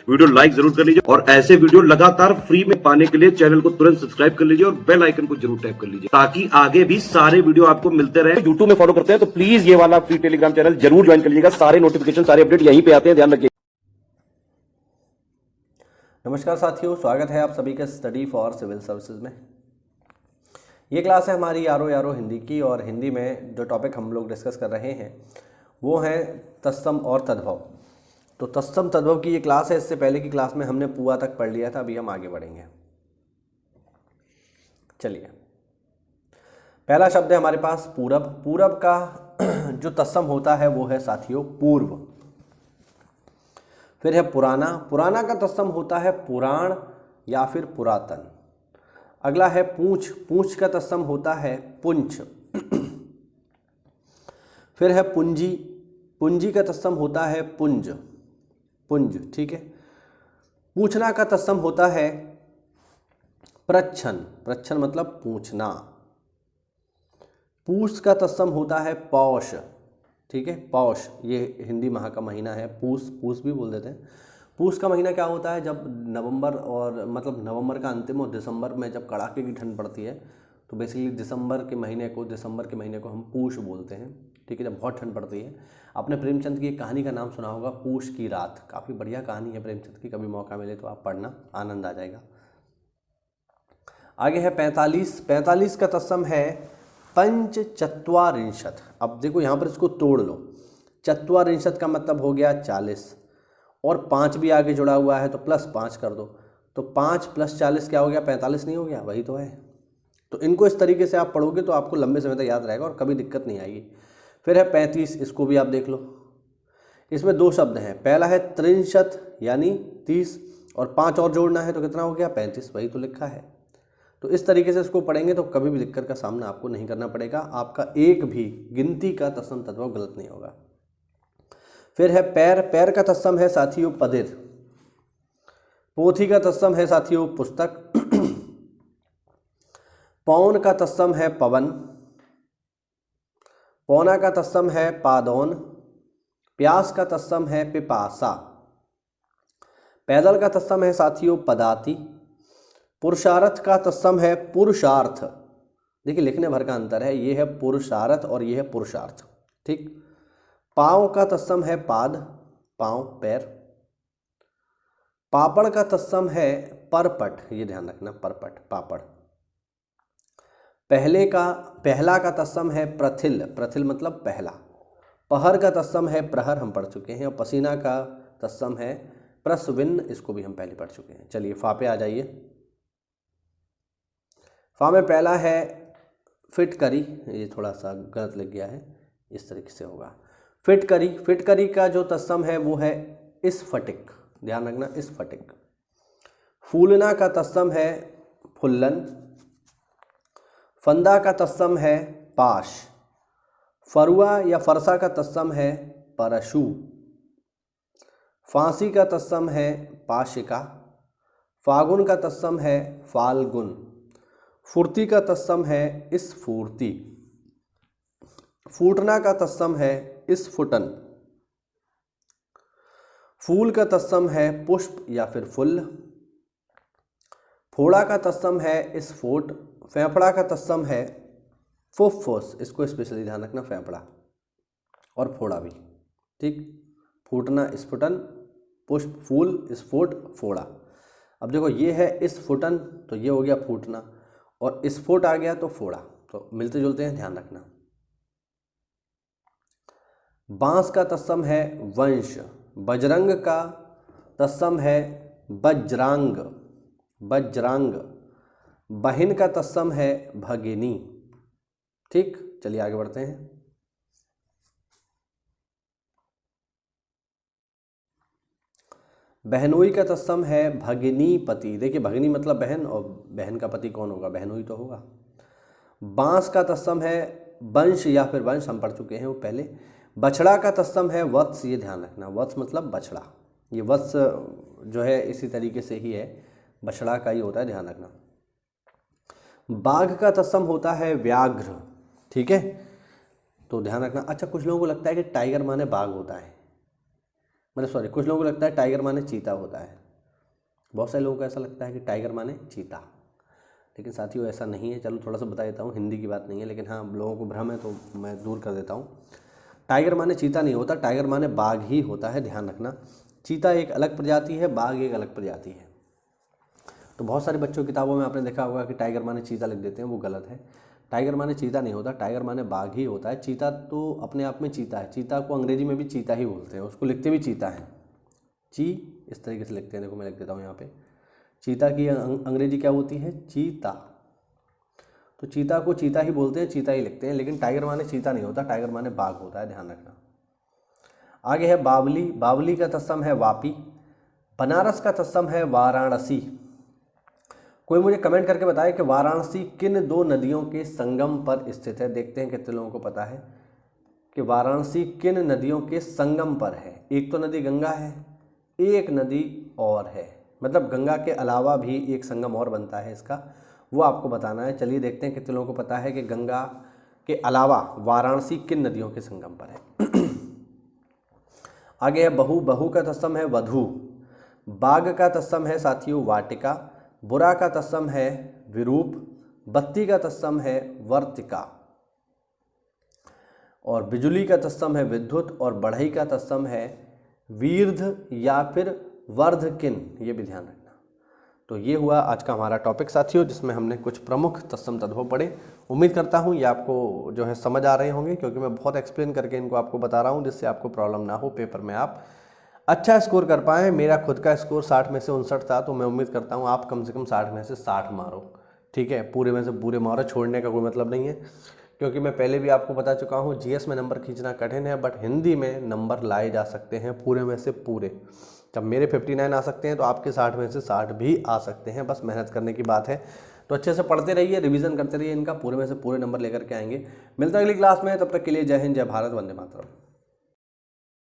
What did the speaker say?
Video like जरूर कर लीजिए और ऐसे वीडियो लगातार फ्री में पाने के लिए चैनल को तुरंत सब्सक्राइब कर लीजिए और बेल आइकन को जरूर टैप कर लीजिए ताकि आगे भी सारे वीडियो आपको मिलते रहे। यूट्यूब में फॉलो करते हैं तो प्लीज ये वाला फ्री टेलीग्राम चैनल जरूर ज्वाइन कर लीजिएगा। सारे नोटिफिकेशन सारे अपडेट यहीं पे आते हैं, ध्यान रखिए। नमस्कार साथियों, स्वागत है आप सभी का स्टडी फॉर सिविल सर्विसेज में। ये क्लास है हमारी यारो हिंदी की और हिंदी में जो टॉपिक हम लोग डिस्कस कर रहे हैं वो है तत्सम और तद्भव। तो तत्सम तद्भव की ये क्लास है। इससे पहले की क्लास में हमने पुआ तक पढ़ लिया था, अभी हम आगे बढ़ेंगे। चलिए, पहला शब्द है हमारे पास पूरब। पूरब का जो तत्सम होता है वो है साथियों पूर्व। फिर है पुराना। पुराना का तत्सम होता है पुराण या फिर पुरातन। अगला है पूंछ। पूंछ का तत्सम होता है पुंछ। फिर है पूंजी। पूंजी का तत्सम होता है पुंज। पुंज, ठीक है। पूछना का तत्सम होता है प्रच्छन। प्रच्छन मतलब पूछना। पूष का तत्सम होता है पौष, ठीक है। पौष ये हिंदी माह का महीना है। पूष, पूष भी बोल देते हैं। पूष का महीना क्या होता है, जब नवंबर और मतलब नवंबर का अंतिम और दिसंबर में जब कड़ाके की ठंड पड़ती है तो बेसिकली दिसंबर के महीने को हम पूष बोलते हैं, ठीक है। जब बहुत ठंड पड़ती है। आपने प्रेमचंद की एक कहानी का नाम सुना होगा, पूष की रात। काफ़ी बढ़िया कहानी है प्रेमचंद की, कभी मौका मिले तो आप पढ़ना, आनंद आ जाएगा। आगे है 45। 45 का तत्सम है पंचचत्वारिंशत्। अब देखो यहाँ पर इसको तोड़ लो। चत्वारिंशत् का मतलब हो गया 40 और 5 भी आगे जुड़ा हुआ है तो +5 कर दो, तो 5 + 40 क्या हो गया, 45 नहीं हो गया? वही तो है। तो इनको इस तरीके से आप पढ़ोगे तो आपको लंबे समय तक याद रहेगा और कभी दिक्कत नहीं आएगी। फिर है 35, इसको भी आप देख लो। इसमें 2 शब्द हैं। पहला है त्रिंशत् यानी 30 और 5 और जोड़ना है तो कितना हो गया, 35। वही तो लिखा है। तो इस तरीके से इसको पढ़ेंगे तो कभी भी दिक्कत का सामना आपको नहीं करना पड़ेगा। आपका एक भी गिनती का तत्सम तद्भव गलत नहीं होगा। फिर है पैर। पैर का तत्सम है साथियों पदिर। पोथी का तत्सम है साथियों पुस्तक। पौन का तत्सम है पवन। पौना का तत्सम है पादौन। प्यास का तत्सम है पिपासा। पैदल का तत्सम है साथियों पदाति। पुरुषार्थ का तत्सम है पुरुषार्थ। देखिए लिखने भर का अंतर है, ये है पुरुषार्थ और ये है पुरुषार्थ, ठीक। पाँव का तत्सम है पाद। पाँव, पैर। पापड़ का तत्सम है परपट, ये ध्यान रखना, परपट, पापड़। पहला का तत्सम है प्रथिल। प्रथिल मतलब पहला। पहर का तत्सम है प्रहर, हम पढ़ चुके हैं। और पसीना का तत्सम है प्रस्विन, इसको भी हम पहले पढ़ चुके हैं। चलिए फा पे आ जाइए। फा में पहला है फिटकरी, ये थोड़ा सा गलत लग गया है, इस तरीके से होगा फिटकरी। फिटकरी का जो तत्सम है वो है स्फटिक, ध्यान रखना, स्फटिक। फूलना का तत्सम है फुल्लन। फंदा का तत्सम है पाश। फरुआ या फरसा का तत्सम है परशु। फांसी का तत्सम है पाशिका। फागुन का तत्सम है फाल्गुन। फुर्ती का तत्सम है स्फूर्ति। फूटना का तत्सम है स्फुटन। फूल का तत्सम है पुष्प या फिर फुल। फोड़ा का तत्सम है स्फोट। फेफड़ा का तत्सम है फुफ्फुस, इसको स्पेशली ध्यान रखना, फेफड़ा और फोड़ा भी, ठीक। फूटना, स्फुटन, पुष्प, फूल, स्फोट, फोड़ा। अब देखो ये है स्फुटन तो ये हो गया फूटना और स्फोट आ गया तो फोड़ा, तो मिलते जुलते हैं, ध्यान रखना। बांस का तत्सम है वंश। बजरंग का तत्सम है वज्रांग, वज्रांग। बहिन का तत्सम है भगिनी, ठीक। चलिए आगे बढ़ते हैं। बहनोई का तत्सम है भगिनीपति। देखिए भगिनी मतलब बहन और बहन का पति कौन होगा, बहनोई तो होगा। बांस का तत्सम है वंश या फिर वंश, हम पढ़ चुके हैं वो पहले। बछड़ा का तत्सम है वत्स, ये ध्यान रखना, वत्स मतलब बछड़ा। ये वत्स जो है इसी तरीके से ही है, बछड़ा का ही होता है, ध्यान रखना। बाघ का तत्सम होता है व्याघ्र, ठीक है, तो ध्यान रखना। अच्छा, कुछ लोगों को लगता है कि टाइगर माने बाघ होता है, मतलब सॉरी, कुछ लोगों को लगता है टाइगर माने चीता होता है, बहुत सारे लोगों को ऐसा लगता है कि टाइगर माने चीता, लेकिन साथियों ऐसा नहीं है। चलो थोड़ा सा बता देता हूँ, हिंदी की बात नहीं है, लेकिन हाँ लोगों को भ्रम है तो मैं दूर कर देता हूँ। टाइगर माने चीता नहीं होता, टाइगर माने बाघ ही होता है, ध्यान रखना। चीता एक अलग प्रजाति है, बाघ एक अलग प्रजाति है। तो बहुत सारे बच्चों की किताबों में आपने देखा होगा कि टाइगर माने चीता लिख देते हैं, वो गलत है। टाइगर माने चीता नहीं होता, टाइगर माने बाघ ही होता है। चीता तो अपने आप में चीता है, चीता को अंग्रेजी में भी चीता ही बोलते हैं, उसको लिखते भी चीता है, ची इस तरीके से लिखते हैं। देखो मैं लिख देता हूँ यहाँ पे, चीता की अंग्रेजी क्या होती है, चीता। तो चीता को चीता ही बोलते हैं, चीता ही लिखते हैं, लेकिन टाइगर माने चीता नहीं होता, टाइगर माने बाघ होता है, ध्यान रखना। आगे है बावली। बावली का तत्सम है वापी। बनारस का तत्सम है वाराणसी। कोई मुझे कमेंट करके बताए कि वाराणसी किन दो नदियों के संगम पर स्थित है। देखते हैं कितने लोगों को पता है कि वाराणसी किन नदियों के संगम पर है। एक तो नदी गंगा है, एक नदी और है, मतलब गंगा के अलावा भी एक संगम और बनता है इसका, वो आपको बताना है। चलिए देखते हैं कितने लोगों को पता है कि गंगा के अलावा वाराणसी किन नदियों के संगम पर है। आगे है बहू। बहू का तत्सम है वधू। बाग का तत्सम है साथियों वाटिका। बुरा का तत्सम है विरूप। बत्ती का तत्सम है वर्तिका। और बिजुली का तत्सम है विद्युत। और बढ़ई का तत्सम है वीर्ध या फिर वर्धकिन, ये भी ध्यान रखना। तो ये हुआ आज का हमारा टॉपिक साथियों, जिसमें हमने कुछ प्रमुख तत्सम तद्भव पढ़े। उम्मीद करता हूँ ये आपको जो है समझ आ रहे होंगे, क्योंकि मैं बहुत एक्सप्लेन करके इनको आपको बता रहा हूँ, जिससे आपको प्रॉब्लम ना हो, पेपर में आप अच्छा स्कोर कर पाएँ। मेरा खुद का स्कोर 60 में से 59 था, तो मैं उम्मीद करता हूँ आप कम से कम 60 में से 60 मारो, ठीक है। पूरे में से पूरे मारो, छोड़ने का कोई मतलब नहीं है, क्योंकि मैं पहले भी आपको बता चुका हूँ जीएस में नंबर खींचना कठिन है, बट हिंदी में नंबर लाए जा सकते हैं पूरे में से पूरे। जब मेरे 59 आ सकते हैं तो आपके 60 में से 60 भी आ सकते हैं, बस मेहनत करने की बात है। तो अच्छे से पढ़ते रहिए, रिवीजन करते रहिए, इनका पूरे में से पूरे नंबर लेकर के आएंगे। मिलता है अगली क्लास में, तब तक के लिए जय हिंद, जय भारत, वंदे मातरम।